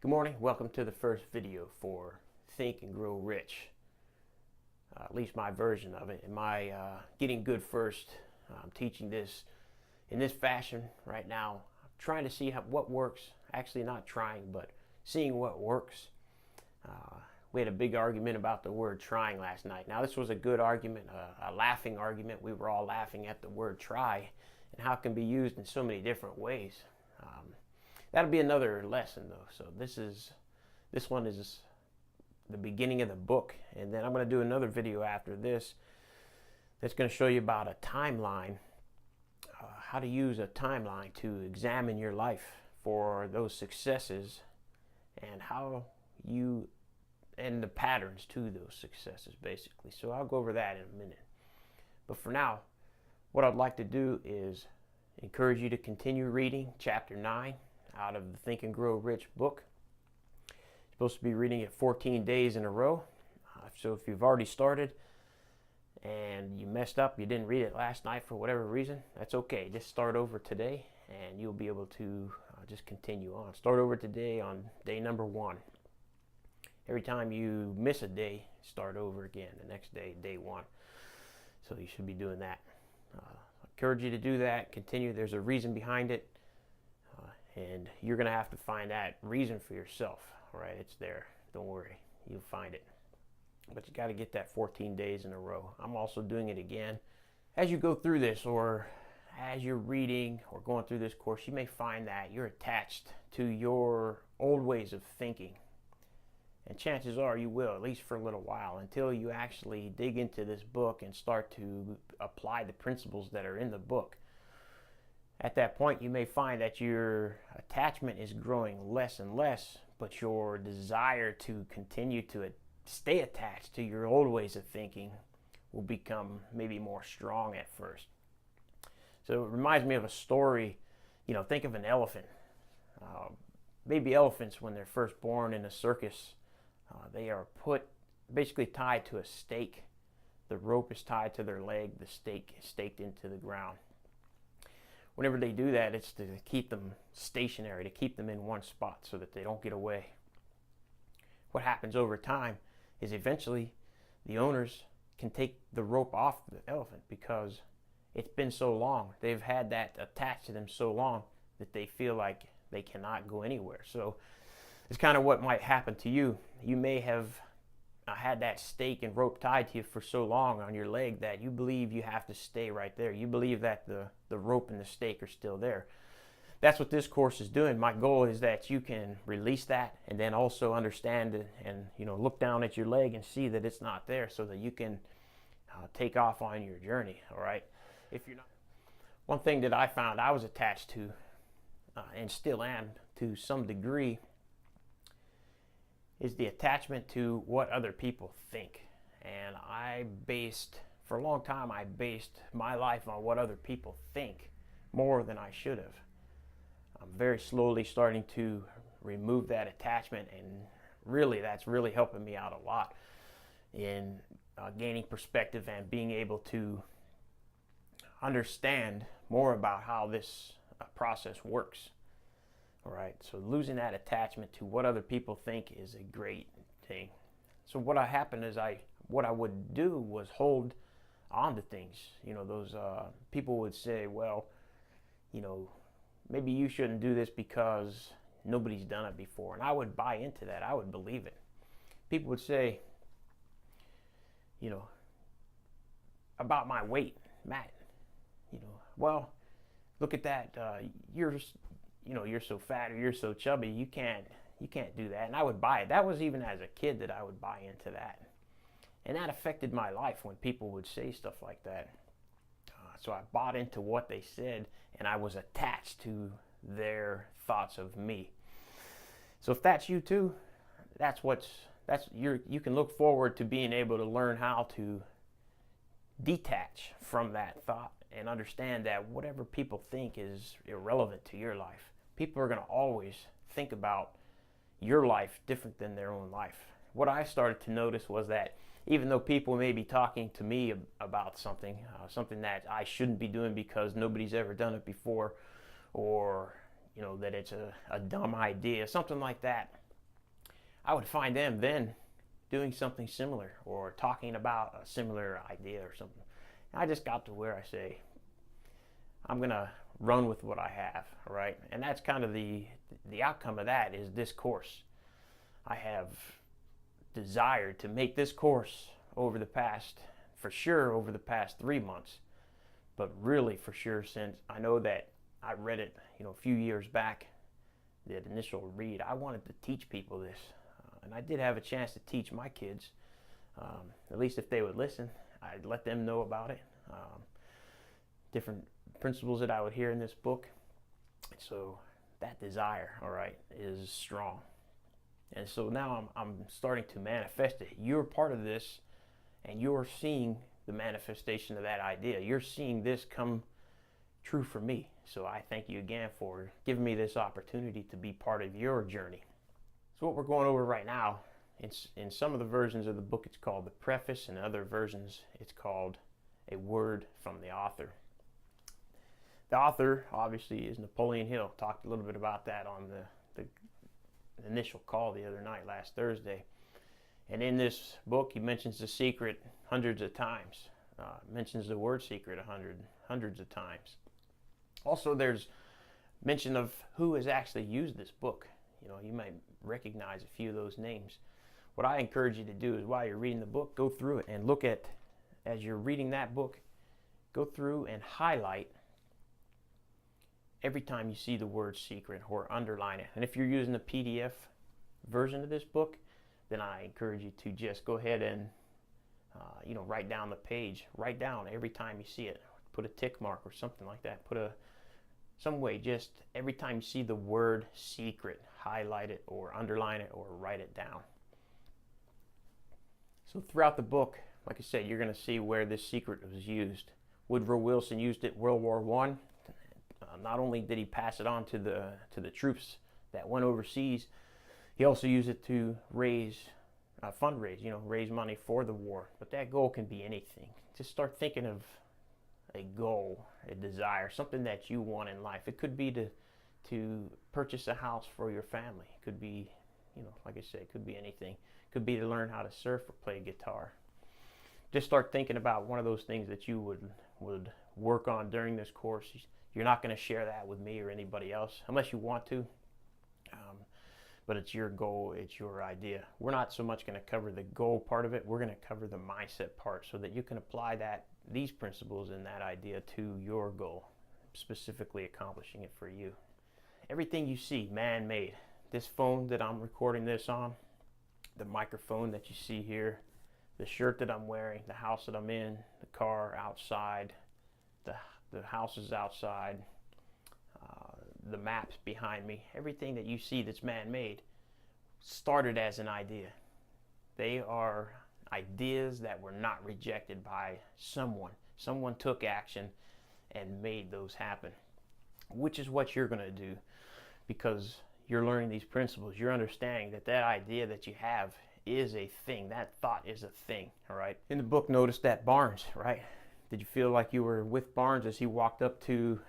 Good morning. Welcome to the first video for Think and Grow Rich. At least my version of it. In my Getting Good First, I'm teaching this in this fashion right now. I'm trying to see what works. Actually not trying, but seeing what works. We had a big argument about the word trying last night. Now this was a good argument, a laughing argument. We were all laughing at the word try and how it can be used in so many different ways. That'll be another lesson though. So this one is the beginning of the book, and then I'm going to do another video after this that's going to show you about a timeline, how to use a timeline to examine your life for those successes and how you and the patterns to those successes basically. So I'll go over that in a minute. But for now, what I'd like to do is encourage you to continue reading chapter 9 out of the Think and Grow Rich book. You're supposed to be reading it 14 days in a row. So if you've already started and you messed up, you didn't read it last night for whatever reason, that's okay. Just start over today and you'll be able to just continue on. Start over today on day number 1. Every time you miss a day, start over again. The next day, day 1. So you should be doing that. I encourage you to do that. Continue. There's a reason behind it. And you're going to have to find that reason for yourself. All right, it's there. Don't worry. You'll find it. But you got to get that 14 days in a row. I'm also doing it again. As you go through this, or as you're reading or going through this course, you may find that you're attached to your old ways of thinking. And chances are you will, at least for a little while, until you actually dig into this book and start to apply the principles that are in the book. At that point, you may find that your attachment is growing less and less, but your desire to continue to stay attached to your old ways of thinking will become maybe more strong at first. So it reminds me of a story. Think of an elephant. Baby elephants, when they're first born in a circus, they are basically tied to a stake. The rope is tied to their leg, the stake is staked into the ground. Whenever they do that, it's to keep them stationary, to keep them in one spot so that they don't get away. What happens over time is eventually the owners can take the rope off the elephant because it's been so long. They've had that attached to them so long that they feel like they cannot go anywhere. So it's kind of what might happen to you. You may have had that stake and rope tied to you for so long on your leg that you believe you have to stay right there. You believe that the rope and the stake are still there. That's what this course is doing. My goal is that you can release that and then also understand it and look down at your leg and see that it's not there so that you can take off on your journey. All right. If you're not, one thing that I found I was attached to and still am to some degree is the attachment to what other people think. And for a long time, I based my life on what other people think more than I should have. I'm very slowly starting to remove that attachment, and really that's really helping me out a lot in gaining perspective and being able to understand more about how this process works. All right, so losing that attachment to what other people think is a great thing. So what happened is what I would do was hold on to things. Those people would say, well, maybe you shouldn't do this because nobody's done it before. And I would buy into that. I would believe it. People would say, about my weight, Matt, well, look at that. You're so fat or you're so chubby, you can't do that. And I would buy it. That was even as a kid that I would buy into that. And that affected my life when people would say stuff like that. So I bought into what they said, and I was attached to their thoughts of me. So if that's you too, you can look forward to being able to learn how to detach from that thought and understand that whatever people think is irrelevant to your life. People are going to always think about your life different than their own life. What I started to notice was that even though people may be talking to me about something that I shouldn't be doing because nobody's ever done it before, or that it's a dumb idea, something like that, I would find them then doing something similar or talking about a similar idea or something. And I just got to where I say, I'm gonna run with what I have, right? And that's kind of the outcome of that is this course. I have desired to make this course over the past 3 months, but really for sure since I know that I read it, a few years back, the initial read. I wanted to teach people this, and I did have a chance to teach my kids. At least if they would listen, I'd let them know about it. Different principles that I would hear in this book. So that desire, all right, is strong. And so now I'm starting to manifest it. You're part of this, and you're seeing the manifestation of that idea. You're seeing this come true for me. So I thank you again for giving me this opportunity to be part of your journey. So what we're going over right now, in some of the versions of the book, it's called the preface, and other versions, it's called a word from the author. The author, obviously, is Napoleon Hill. Talked a little bit about that on the initial call the other night, last Thursday. And in this book, he mentions the secret hundreds of times. Mentions the word secret hundreds of times. Also, there's mention of who has actually used this book. You might recognize a few of those names. What I encourage you to do is while you're reading the book, go through it and look at, as you're reading that book, go through and highlight every time you see the word secret or underline it. And if you're using the PDF version of this book, then I encourage you to just go ahead and write down the page. Write down every time you see it. Put a tick mark or something like that. Some way, just every time you see the word secret, highlight it or underline it or write it down. So throughout the book, like I said, you're going to see where this secret was used. Woodrow Wilson used it World War I. Not only did he pass it on to the troops that went overseas, he also used it to fundraise, raise money for the war. But that goal can be anything. Just start thinking of a goal, a desire, something that you want in life. It could be to purchase a house for your family. It could be, like I said, it could be anything. It could be to learn how to surf or play guitar. Just start thinking about one of those things that you would work on during this course. You're not going to share that with me or anybody else unless you want to. But it's your goal, it's your idea. We're not so much going to cover the goal part of it. We're going to cover the mindset part so that you can apply these principles and that idea to your goal, specifically accomplishing it for you. Everything you see, man-made. This phone that I'm recording this on, the microphone that you see here, the shirt that I'm wearing, the house that I'm in, the car outside, the houses outside, the maps behind me, everything that you see that's man-made started as an idea. They are ideas that were not rejected by someone. Someone took action and made those happen, which is what you're going to do because you're learning these principles. You're understanding that idea that you have is a thing. That thought is a thing, all right? In the book, notice that Barnes, right? Did you feel like you were with Barnes as he walked up to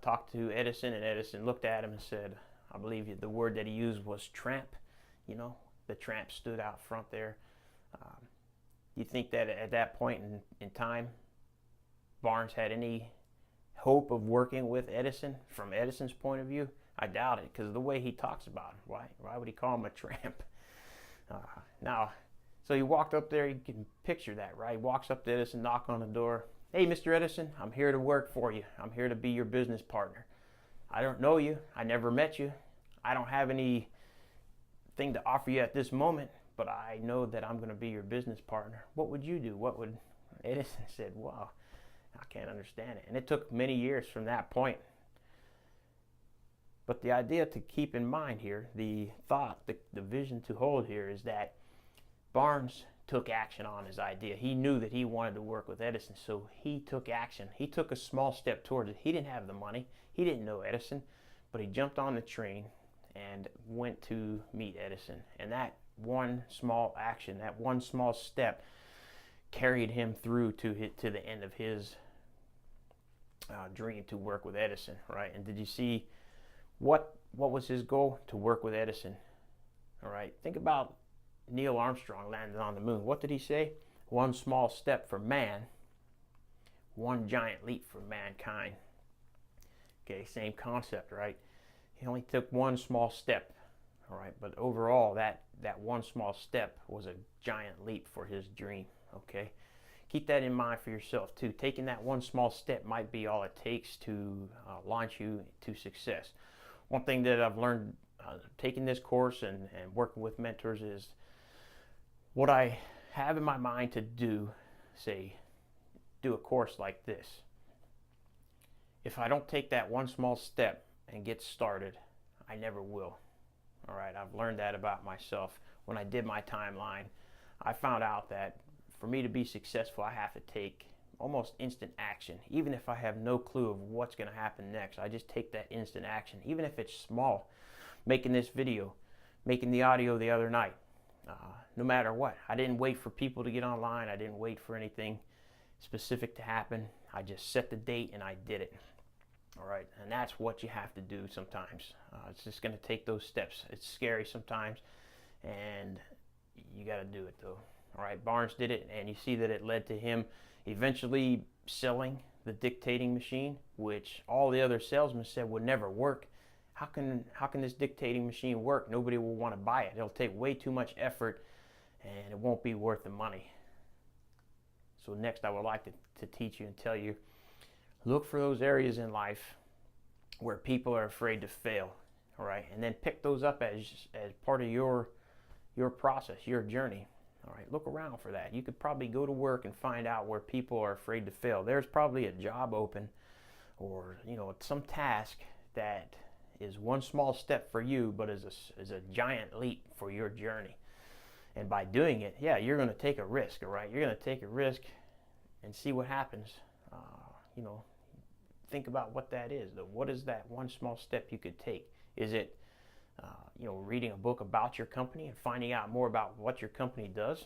talked to Edison, and Edison looked at him and said, I believe the word that he used was tramp. The tramp stood out front there. You think that at that point in time, Barnes had any hope of working with Edison from Edison's point of view? I doubt it, because of the way he talks about him. Why would he call him a tramp? So he walked up there. You can picture that, right? He walks up to Edison, knock on the door. Hey, Mr. Edison, I'm here to work for you. I'm here to be your business partner. I don't know you. I never met you. I don't have anything to offer you at this moment, but I know that I'm going to be your business partner. What would you do? What would Edison said? Wow, I can't understand it. And it took many years from that point. But the idea to keep in mind here, the thought, the vision to hold here is that Barnes took action on his idea. He knew that he wanted to work with Edison, so he took action. He took a small step towards it. He didn't have the money. He didn't know Edison, but he jumped on the train and went to meet Edison. And that one small action, that one small step carried him through to the end of his dream to work with Edison, right? And did you see what was his goal? To work with Edison. All right, think about Neil Armstrong landing on the moon. What did he say? One small step for man, one giant leap for mankind. Okay, same concept, right? He only took one small step, all right, but overall that one small step was a giant leap for his dream. Okay, keep that in mind for yourself too. Taking that one small step might be all it takes to launch you to success. One thing that I've learned taking this course and working with mentors is what I have in my mind to do, say, do a course like this. If I don't take that one small step and get started, I never will. All right, I've learned that about myself. When I did my timeline, I found out that for me to be successful, I have to take almost instant action. Even if I have no clue of what's going to happen next, I just take that instant action, even if it's small. Making this video, making the audio the other night, no matter what. I didn't wait for people to get online. I didn't wait for anything specific to happen. I just set the date and I did it. All right, and that's what you have to do sometimes. It's just going to take those steps. It's scary sometimes, and you got to do it though. All right, Barnes did it, and you see that it led to him eventually selling the dictating machine, which all the other salesmen said would never work. How can this dictating machine work? Nobody will want to buy it. It'll take way too much effort, and it won't be worth the money. So next, I would like to teach you and tell you, look for those areas in life where people are afraid to fail, all right? And then pick those up as part of your process, your journey, all right? Look around for that. You could probably go to work and find out where people are afraid to fail. There's probably a job open or, some task that is one small step for you, but is a giant leap for your journey. And by doing it, yeah, you're going to take a risk, all right? You're going to take a risk and see what happens. Think about what that is. What is that one small step you could take? Is it, reading a book about your company and finding out more about what your company does?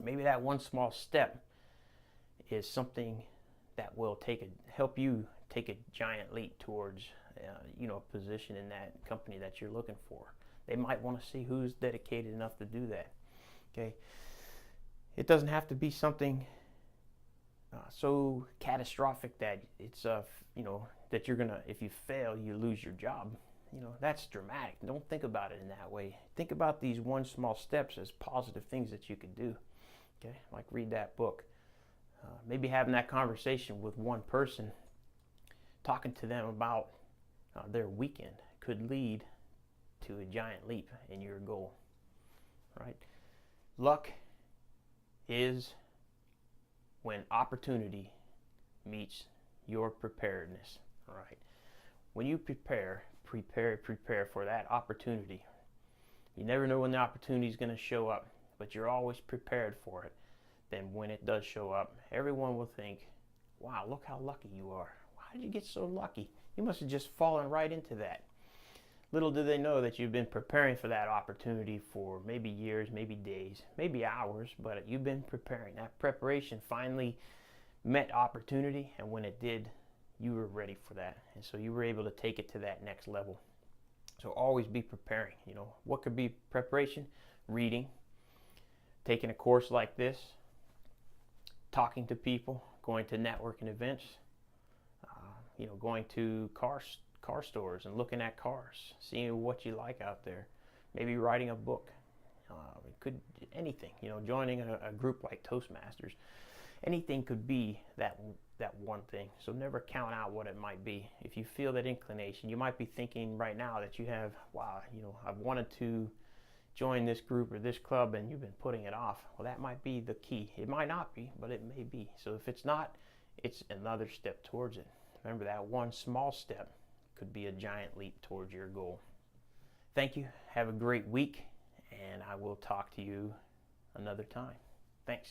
Maybe that one small step is something that will help you take a giant leap towards, a position in that company that you're looking for. They might want to see who's dedicated enough to do that. Okay, it doesn't have to be something so catastrophic that it's that you're gonna, if you fail, you lose your job. That's dramatic. Don't think about it in that way. Think about these one small steps as positive things that you could do. Okay, like read that book. Maybe having that conversation with one person, talking to them about their weekend could lead to a giant leap in your goal. Right? Luck is when opportunity meets your preparedness. All right. When you prepare for that opportunity. You never know when the opportunity is going to show up, but you're always prepared for it. Then when it does show up, everyone will think, wow, look how lucky you are. How did you get so lucky? You must have just fallen right into that. Little do they know that you've been preparing for that opportunity for maybe years, maybe days, maybe hours, but you've been preparing. That preparation finally met opportunity, and when it did, you were ready for that. And so you were able to take it to that next level. So always be preparing. What could be preparation? Reading, taking a course like this, talking to people, going to networking events, going to car stores and looking at cars, seeing what you like out there, maybe writing a book. It could anything, joining a group like Toastmasters. Anything could be that one thing. So never count out what it might be. If you feel that inclination, you might be thinking right now that you have, wow, I've wanted to join this group or this club, and you've been putting it off. Well, that might be the key. It might not be, but it may be. So if it's not, it's another step towards it. Remember, that one small step could be a giant leap towards your goal. Thank you. Have a great week, and I will talk to you another time. Thanks.